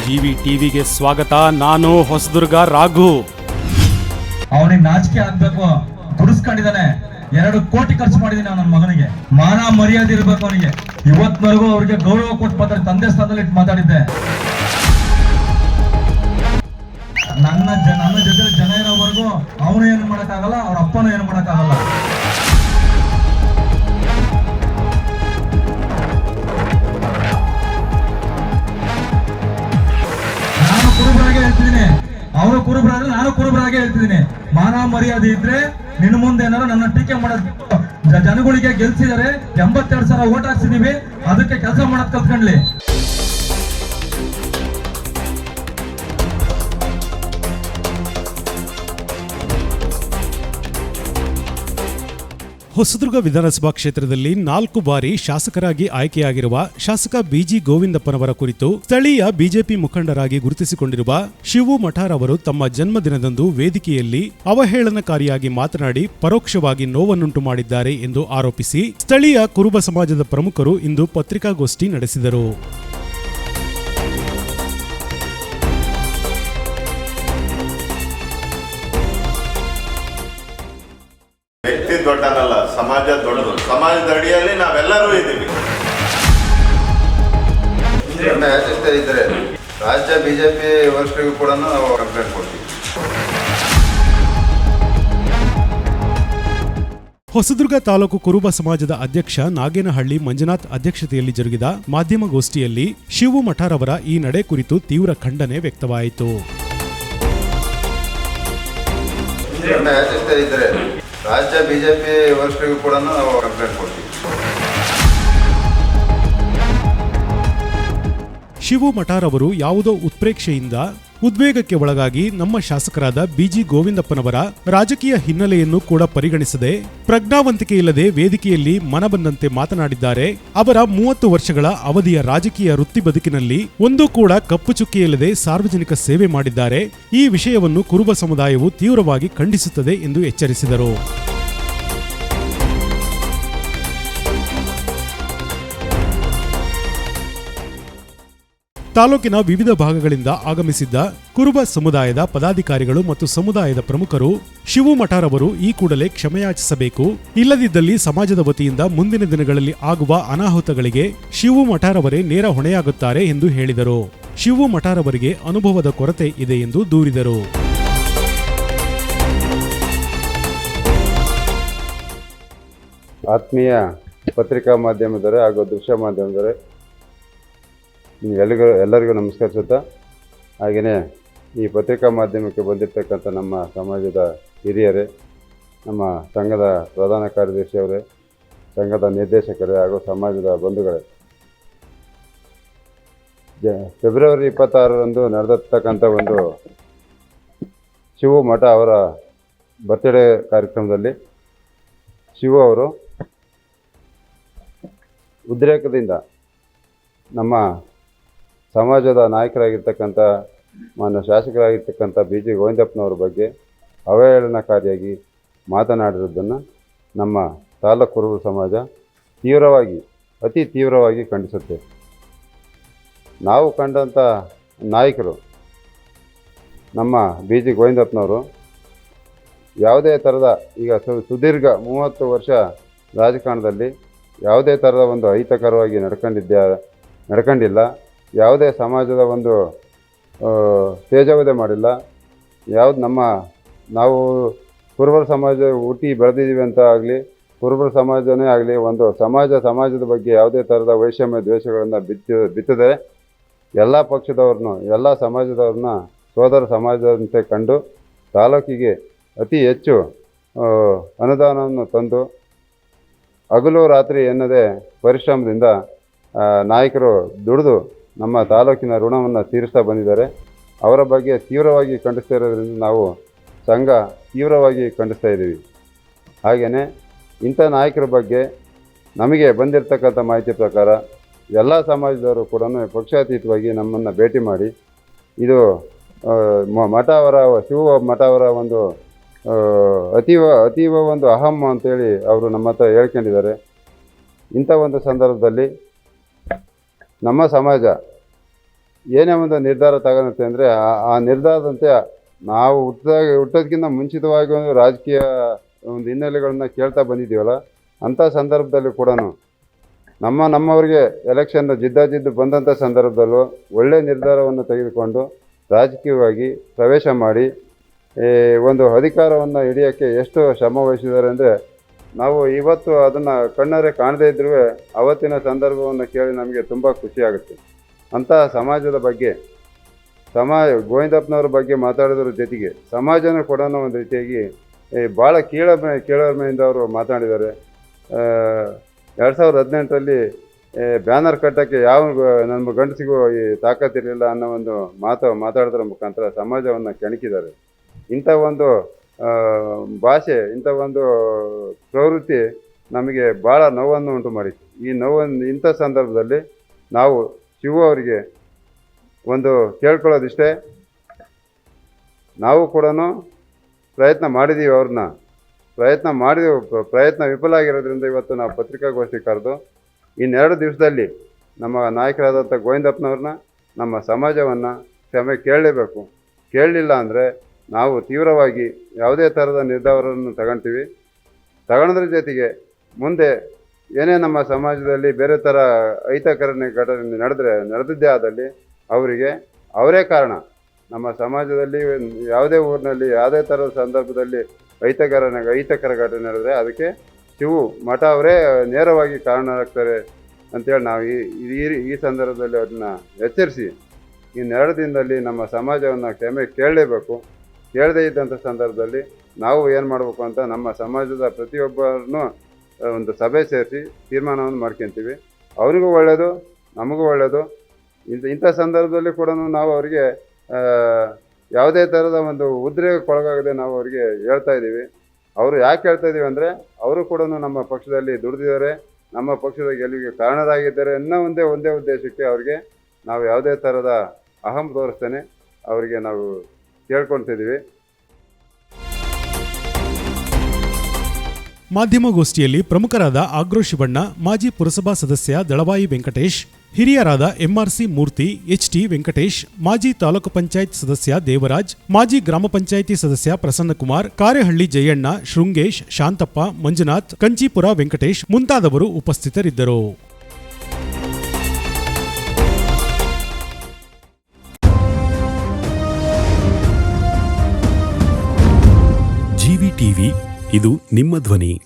GV ಟಿವಿಗೆ ಸ್ವಾಗತ. ನಾನು ಹೊಸದುರ್ಗ ರಾಘು. ಅವನಿಗೆ ನಾಚಿಕೆ ಆಗ್ಬೇಕು, ದುಡಿಸ್ಕೊಂಡಿದ್ದಾನೆ. 2 ಕೋಟಿ ಖರ್ಚು ಮಾಡಿದೀನಿ ನನ್ನ ಮಗನಿಗೆ. ಮಾನ ಮರ್ಯಾದೆ ಇರ್ಬೇಕು ಅವನಿಗೆ. ಇವತ್ತಿನವರೆಗೂ ಅವ್ರಿಗೆ ಗೌರವ ಕೊಟ್ಟು ಮಾತಾಡಿ, ತಂದೆ ಸ್ಥಾನದಲ್ಲಿ ಇಟ್ಟು ಮಾತಾಡಿದ್ದೆ. ನನ್ನ ಜೊತೆ ಜನ ಇರೋವರೆಗೂ ಅವನು ಏನು ಮಾಡಕ್ಕಾಗಲ್ಲ, ಅವ್ರ ಅಪ್ಪನೂ ಏನು ಮಾಡಕ್ಕಾಗಲ್ಲ. ನಾನು ಕುರುಬರಾಗೆ ಹೇಳ್ತಿದ್ದೀನಿ, ಅವರು ಕುರುಬರಾದ್ರೆ ನಾನು ಕುರುಬರಾಗೆ ಹೇಳ್ತಿದ್ದೀನಿ. ಮಾನ ಮರ್ಯಾದೆ ಇದ್ರೆ ನಿನ್ನ ಮುಂದೆ ಏನಾರು ನನ್ನ ಟೀಕೆ ಮಾಡೋದು. ಜನಗಳಿಗೆ ಗೆಲ್ಸಿದಾರೆ, 82,000 ಓಟ್ ಹಾಕ್ಸಿದೀವಿ, ಅದಕ್ಕೆ ಕೆಲಸ ಮಾಡೋದ್ ಕಲ್ತ್ಕೊಂಡ್ಲಿ. ಹೊಸದುರ್ಗ ವಿಧಾನಸಭಾ ಕ್ಷೇತ್ರದಲ್ಲಿ 4 ಬಾರಿ ಶಾಸಕರಾಗಿ ಆಯ್ಕೆಯಾಗಿರುವ ಶಾಸಕ ಬಿಜಿ ಗೋವಿಂದಪ್ಪನವರ ಕುರಿತು ಸ್ಥಳೀಯ ಬಿಜೆಪಿ ಮುಖಂಡರಾಗಿ ಗುರುತಿಸಿಕೊಂಡಿರುವ ಶಿವು ಮಠಾರ್ ಅವರು ತಮ್ಮ ಜನ್ಮದಿನದಂದು ವೇದಿಕೆಯಲ್ಲಿ ಅವಹೇಳನಕಾರಿಯಾಗಿ ಮಾತನಾಡಿ ಪರೋಕ್ಷವಾಗಿ ನೋವನ್ನುಂಟು ಮಾಡಿದ್ದಾರೆ ಎಂದು ಆರೋಪಿಸಿ ಸ್ಥಳೀಯ ಕುರುಬ ಸಮಾಜದ ಪ್ರಮುಖರು ಇಂದು ಪತ್ರಿಕಾಗೋಷ್ಠಿ ನಡೆಸಿದರು. ವ್ಯಕ್ತಿ ದೊಡ್ಡನಲ್ಲ, ಸಮಾಜ ದೊಡ್ಡದು. ಸಮಾಜದ ಅಡಿಯಲ್ಲಿ ನಾವೆಲ್ಲರೂ ಇದ್ದೀವಿ. ಇದ್ರೆ ರಾಜ್ಯ ಬಿಜೆಪಿ ವರಿಷ್ಠರಿಗೂ ಕೂಡ ನಾವು ಕಂಪ್ಲೇಂಟ್ ಕೊಡ್ತೀವಿ. ಹೊಸದುರ್ಗ ತಾಲೂಕು ಕುರುಬ ಸಮಾಜದ ಅಧ್ಯಕ್ಷ ನಾಗೇನಹಳ್ಳಿ ಮಂಜುನಾಥ್ ಅಧ್ಯಕ್ಷತೆಯಲ್ಲಿ ಜರುಗಿದ ಮಾಧ್ಯಮಗೋಷ್ಠಿಯಲ್ಲಿ ಶಿವು ಮಠಾರ್ ಅವರ ಈ ನಡೆ ಕುರಿತು ತೀವ್ರ ಖಂಡನೆ ವ್ಯಕ್ತವಾಯಿತು. ಇದ್ರೆ ರಾಜ್ಯ ಬಿಜೆಪಿ ವರಿಷ್ಠರಿಗೂ ಕೂಡ ನಾವು ಕಂಪ್ಲೇಂಟ್ ಕೊಡ್ತೀವಿ. ಶಿವು ಮಠಾರ್ ಅವರು ಯಾವುದೋ ಉತ್ಪ್ರೇಕ್ಷೆಯಿಂದ ಉದ್ವೇಗಕ್ಕೆ ಒಳಗಾಗಿ ನಮ್ಮ ಶಾಸಕರಾದ ಬಿಜಿ ಗೋವಿಂದಪ್ಪನವರ ರಾಜಕೀಯ ಹಿನ್ನೆಲೆಯನ್ನು ಕೂಡ ಪರಿಗಣಿಸದೆ ಪ್ರಜ್ಞಾವಂತಿಕೆ ಇಲ್ಲದೆ ವೇದಿಕೆಯಲ್ಲಿ ಮನಬಂದಂತೆ ಮಾತನಾಡಿದ್ದಾರೆ. ಅವರ 30 ವರ್ಷಗಳ ಅವಧಿಯ ರಾಜಕೀಯ ವೃತ್ತಿ ಬದುಕಿನಲ್ಲಿ ಒಂದೂ ಕೂಡ ಕಪ್ಪು ಚುಕ್ಕಿಯಿಲ್ಲದೆ ಸಾರ್ವಜನಿಕ ಸೇವೆ ಮಾಡಿದ್ದಾರೆ. ಈ ವಿಷಯವನ್ನು ಕುರುಬ ಸಮುದಾಯವು ತೀವ್ರವಾಗಿ ಖಂಡಿಸುತ್ತದೆ ಎಂದು ಎಚ್ಚರಿಸಿದರು. ತಾಲೂಕಿನ ವಿವಿಧ ಭಾಗಗಳಿಂದ ಆಗಮಿಸಿದ್ದ ಕುರುಬ ಸಮುದಾಯದ ಪದಾಧಿಕಾರಿಗಳು ಮತ್ತು ಸಮುದಾಯದ ಪ್ರಮುಖರು ಶಿವು ಮಠಾರ್ ಅವರು ಈ ಕೂಡಲೇ ಕ್ಷಮೆಯಾಚಿಸಬೇಕು, ಇಲ್ಲದಿದ್ದಲ್ಲಿ ಸಮಾಜದ ವತಿಯಿಂದ ಮುಂದಿನ ದಿನಗಳಲ್ಲಿ ಆಗುವ ಅನಾಹುತಗಳಿಗೆ ಶಿವು ಮಠಾರ್ ಅವರೇ ನೇರ ಹೊಣೆಯಾಗುತ್ತಾರೆ ಎಂದು ಹೇಳಿದರು. ಶಿವು ಮಠಾರ್ ಅವರಿಗೆ ಅನುಭವದ ಕೊರತೆ ಇದೆ ಎಂದು ದೂರಿದರು. ಆತ್ಮೀಯ ಪತ್ರಿಕಾ ಮಾಧ್ಯಮದವರೇ ಹಾಗೂ ದೃಶ್ಯ ಮಾಧ್ಯಮದವರೇ, ಎಲ್ಲರಿಗೂ ನಮಸ್ಕರಿಸುತ್ತಾ, ಹಾಗೆಯೇ ಈ ಪತ್ರಿಕಾ ಮಾಧ್ಯಮಕ್ಕೆ ಬಂದಿರತಕ್ಕಂಥ ನಮ್ಮ ಸಮಾಜದ ಹಿರಿಯರೇ, ನಮ್ಮ ಸಂಘದ ಪ್ರಧಾನ ಕಾರ್ಯದರ್ಶಿಯವರೇ, ಸಂಘದ ನಿರ್ದೇಶಕರೇ ಹಾಗೂ ಸಮಾಜದ ಬಂಧುಗಳೇ, ಫೆಬ್ರವರಿ 26ರಂದು ನಡೆದಿರ್ತಕ್ಕಂಥ ಒಂದು ಶಿವು ಮಠ ಅವರ ಬರ್ತ್ಡೇ ಕಾರ್ಯಕ್ರಮದಲ್ಲಿ ಶಿವು ಅವರು ಉದ್ರೇಕದಿಂದ ನಮ್ಮ ಸಮಾಜದ ನಾಯಕರಾಗಿರ್ತಕ್ಕಂಥ ಮಾನ್ಯ ಶಾಸಕರಾಗಿರ್ತಕ್ಕಂಥ ಬಿಜಿ ಗೋವಿಂದಪ್ಪನವ್ರ ಬಗ್ಗೆ ಅವಹೇಳನಕಾರಿಯಾಗಿ ಮಾತನಾಡಿರೋದನ್ನು ನಮ್ಮ ತಾಲೂಕು ಕುರುಬ ಸಮಾಜ ಅತಿ ತೀವ್ರವಾಗಿ ಖಂಡಿಸುತ್ತೆ. ನಾವು ಕಂಡಂಥ ನಾಯಕರು ನಮ್ಮ ಬಿಜಿ ಗೋವಿಂದಪ್ಪನವರು ಯಾವುದೇ ಥರದ ಈಗ ಸುದೀರ್ಘ 30 ವರ್ಷ ರಾಜಕಾರಣದಲ್ಲಿ ಯಾವುದೇ ಥರದ ಒಂದು ಅಹಿತಕರವಾಗಿ ನಡ್ಕೊಂಡಿಲ್ಲ. ಯಾವುದೇ ಸಮಾಜದ ಒಂದು ತೇಜವಧೆ ಮಾಡಿಲ್ಲ. ನಾವು ಕುರುಬರ ಸಮಾಜ ಹುಟ್ಟಿ ಬೆಳೆದಿದ್ದೀವಿ ಅಂತ ಆಗಲಿ, ಕುರುಬರ ಸಮಾಜನೇ ಆಗಲಿ, ಒಂದು ಸಮಾಜದ ಬಗ್ಗೆ ಯಾವುದೇ ಥರದ ವೈಷಮ್ಯ ದ್ವೇಷಗಳನ್ನು ಬಿತ್ತದೆ ಎಲ್ಲ ಪಕ್ಷದವ್ರನ್ನೂ ಎಲ್ಲ ಸಮಾಜದವ್ರನ್ನ ಸೋದರ ಸಮಾಜದಂತೆ ಕಂಡು ತಾಲೂಕಿಗೆ ಅತಿ ಹೆಚ್ಚು ಅನುದಾನವನ್ನು ತಂದು ಹಗಲು ರಾತ್ರಿ ಎನ್ನದೇ ಪರಿಶ್ರಮದಿಂದ ನಾಯಕರು ದುಡಿದು ನಮ್ಮ ತಾಲೂಕಿನ ಋಣವನ್ನು ತೀರಿಸ್ತಾ ಬಂದಿದ್ದಾರೆ. ಅವರ ಬಗ್ಗೆ ತೀವ್ರವಾಗಿ ಖಂಡಿಸ್ತಾ ಇರೋದ್ರಿಂದ ನಾವು ಸಂಘ ತೀವ್ರವಾಗಿ ಖಂಡಿಸ್ತಾ ಇದ್ದೀವಿ. ಹಾಗೆಯೇ ಇಂಥ ನಾಯಕರ ಬಗ್ಗೆ ನಮಗೆ ಬಂದಿರತಕ್ಕಂಥ ಮಾಹಿತಿ ಪ್ರಕಾರ ಎಲ್ಲ ಸಮಾಜದವರು ಕೂಡ ಪಕ್ಷಾತೀತವಾಗಿ ನಮ್ಮನ್ನು ಭೇಟಿ ಮಾಡಿ ಇದು ಶಿವ ಮಠ ಅವರ ಒಂದು ಅತೀವ ಒಂದು ಅಹಂ ಅಂತೇಳಿ ಅವರು ನಮ್ಮ ಹತ್ರ ಹೇಳ್ಕೊಂಡಿದ್ದಾರೆ. ಇಂಥ ಒಂದು ಸಂದರ್ಭದಲ್ಲಿ ನಮ್ಮ ಸಮಾಜ ಏನೇ ಒಂದು ನಿರ್ಧಾರ ತಗೊಳುತ್ತೆ ಅಂದರೆ ಆ ನಿರ್ಧಾರದಂತೆ ನಾವು ಹುಟ್ಟೋದಕ್ಕಿಂತ ಮುಂಚಿತವಾಗಿ ಒಂದು ರಾಜಕೀಯ ಒಂದು ಹಿನ್ನೆಲೆಗಳನ್ನ ಕೇಳ್ತಾ ಬಂದಿದ್ದೀವಲ್ಲ, ಅಂಥ ಸಂದರ್ಭದಲ್ಲಿ ಕೂಡ ನಮ್ಮವರಿಗೆ ಎಲೆಕ್ಷನ್ ಜಿದ್ದಾಜಿದ್ದು ಬಂದಂಥ ಸಂದರ್ಭದಲ್ಲೂ ಒಳ್ಳೆಯ ನಿರ್ಧಾರವನ್ನು ತೆಗೆದುಕೊಂಡು ರಾಜಕೀಯವಾಗಿ ಪ್ರವೇಶ ಮಾಡಿ ಒಂದು ಅಧಿಕಾರವನ್ನು ಹಿಡಿಯೋಕ್ಕೆ ಎಷ್ಟು ಶ್ರಮ ವಹಿಸಿದ್ದಾರೆ ಅಂದರೆ, ನಾವು ಇವತ್ತು ಅದನ್ನು ಕಣ್ಣಾರೆ ಕಾಣದೇ ಇದ್ರೂ ಅವತ್ತಿನ ಸಂದರ್ಭವನ್ನು ಕೇಳಿ ನಮಗೆ ತುಂಬ ಖುಷಿಯಾಗುತ್ತೆ. ಅಂಥ ಸಮಾಜದ ಬಗ್ಗೆ ಗೋವಿಂದಪ್ಪನವ್ರ ಬಗ್ಗೆ ಮಾತಾಡೋದ್ರ ಜೊತೆಗೆ ಸಮಾಜನೂ ಕೂಡ ಒಂದು ರೀತಿಯಾಗಿ ಭಾಳ ಕೀಳರಿಮೆಯಿಂದ ಅವರು ಮಾತಾಡಿದ್ದಾರೆ. 2018ರಲ್ಲಿ ಬ್ಯಾನರ್ ಕಟ್ಟೋಕ್ಕೆ ನಮ್ಮ ಗಂಡಸಿಗೂ ಈ ತಾಕತ್ತಿರಲಿಲ್ಲ ಅನ್ನೋ ಒಂದು ಮಾತಾಡೋದ್ರ ಮುಖಾಂತರ ಸಮಾಜವನ್ನು ಕೆಣಕಿದ್ದಾರೆ. ಇಂಥ ಒಂದು ಭಾಷೆ, ಇಂಥ ಒಂದು ಪ್ರವೃತ್ತಿ ನಮಗೆ ಭಾಳ ನೋವನ್ನು ಉಂಟು ಮಾಡಿತ್ತು. ಈ ಇಂಥ ಸಂದರ್ಭದಲ್ಲಿ ನಾವು ಶಿವು ಅವರಿಗೆ ಒಂದು ಕೇಳ್ಕೊಳ್ಳೋದಿಷ್ಟೇ, ನಾವು ಕೂಡ ಪ್ರಯತ್ನ ಮಾಡಿದ್ದೀವಿ. ಅವ್ರನ್ನ ಪ್ರಯತ್ನ ವಿಫಲ ಆಗಿರೋದ್ರಿಂದ ಇವತ್ತು ನಾವು ಪತ್ರಿಕಾಗೋಷ್ಠಿ ಕರೆದು ಇನ್ನೆರಡು ದಿವಸದಲ್ಲಿ ನಮ್ಮ ನಾಯಕರಾದಂಥ ಗೋವಿಂದಪ್ಪನವ್ರನ್ನ, ನಮ್ಮ ಸಮಾಜವನ್ನು ಕ್ಷಮೆ ಕೇಳಲೇಬೇಕು. ಕೇಳಲಿಲ್ಲ ಅಂದರೆ ನಾವು ತೀವ್ರವಾಗಿ ಯಾವುದೇ ಥರದ ನಿರ್ಧಾರವನ್ನು ತಗೊಳ್ಳೋದ್ರ ಜೊತೆಗೆ ಮುಂದೆ ಏನೇ ನಮ್ಮ ಸಮಾಜದಲ್ಲಿ ಬೇರೆ ಥರ ಅಹಿತಕರ ಘಟನೆ ನಡೆದಿದ್ದೇ ಆದಲ್ಲಿ ಅವರೇ ಕಾರಣ. ನಮ್ಮ ಸಮಾಜದಲ್ಲಿ ಯಾವುದೇ ಊರಿನಲ್ಲಿ ಯಾವುದೇ ಥರದ ಸಂದರ್ಭದಲ್ಲಿ ಅಹಿತಕರ ಘಟನೆ ನಡೆದರೆ ಅದಕ್ಕೆ ಶಿವು ಮಠ ಅವರೇ ನೇರವಾಗಿ ಕಾರಣರಾಗ್ತಾರೆ ಅಂತೇಳಿ ನಾವು ಈ ಸಂದರ್ಭದಲ್ಲಿ ಅವ್ರನ್ನ ಎಚ್ಚರಿಸಿ ಇನ್ನೆರಡು ದಿನದಲ್ಲಿ ನಮ್ಮ ಸಮಾಜವನ್ನು ಕ್ಷಮೆ ಕೇಳಲೇಬೇಕು. ಕೇಳದೇ ಇದ್ದಂಥ ಸಂದರ್ಭದಲ್ಲಿ ನಾವು ಏನು ಮಾಡಬೇಕು ಅಂತ ನಮ್ಮ ಸಮಾಜದ ಪ್ರತಿಯೊಬ್ಬರನ್ನು ಒಂದು ಸಭೆ ಸೇರಿಸಿ ತೀರ್ಮಾನವನ್ನು ಮಾಡ್ಕೊತೀವಿ. ಅವರಿಗೂ ಒಳ್ಳೆಯದು, ನಮಗೂ ಒಳ್ಳೆಯದು. ಇಂಥ ಸಂದರ್ಭದಲ್ಲಿ ಕೂಡ ನಾವು ಅವರಿಗೆ ಯಾವುದೇ ಥರದ ಒಂದು ಉದ್ರೇಕಕ್ಕೊಳಗಾಗದೆ ನಾವು ಅವರಿಗೆ ಹೇಳ್ತಾ ಇದ್ದೀವಿ. ಅವರು ಯಾಕೆ ಹೇಳ್ತಾ ಇದ್ದೀವಿ ಅಂದರೆ, ಅವರು ಕೂಡ ನಮ್ಮ ಪಕ್ಷದಲ್ಲಿ ದುಡಿದಿದ್ದಾರೆ, ನಮ್ಮ ಪಕ್ಷದ ಗೆಲುವಿಗೆ ಕಾರಣರಾಗಿದ್ದಾರೆ ಅನ್ನೋ ಒಂದೇ ಉದ್ದೇಶಕ್ಕೆ ಅವರಿಗೆ ನಾವು ಯಾವುದೇ ಥರದ ಅಹಂ ತೋರಿಸ್ತೇನೆ ಅವರಿಗೆ ನಾವು ಕೇಳ್ಕೊಳ್ತಿದ್ದೀವಿ. ಮಾಧ್ಯಮಗೋಷ್ಠಿಯಲ್ಲಿ ಪ್ರಮುಖರಾದ ಆಗ್ರೋ ಶಿವಣ್ಣ, ಮಾಜಿ ಪುರಸಭಾ ಸದಸ್ಯ ದಳವಾಯಿ ವೆಂಕಟೇಶ್, ಹಿರಿಯರಾದ ಎಂಆರ್ಸಿ ಮೂರ್ತಿ, ಎಚ್ಟಿ ವೆಂಕಟೇಶ್, ಮಾಜಿ ತಾಲೂಕು ಪಂಚಾಯತ್ ಸದಸ್ಯ ದೇವರಾಜ್, ಮಾಜಿ ಗ್ರಾಮ ಪಂಚಾಯಿತಿ ಸದಸ್ಯ ಪ್ರಸನ್ನಕುಮಾರ್, ಕಾರೆಹಳ್ಳಿ ಜಯಣ್ಣ, ಶೃಂಗೇಶ್, ಶಾಂತಪ್ಪ, ಮಂಜುನಾಥ್, ಕಂಚೀಪುರ ವೆಂಕಟೇಶ್ ಮುಂತಾದವರು ಉಪಸ್ಥಿತರಿದ್ದರು. ಜಿವಿ ಟಿವಿ, ಇದು ನಿಮ್ಮ ಧ್ವನಿ.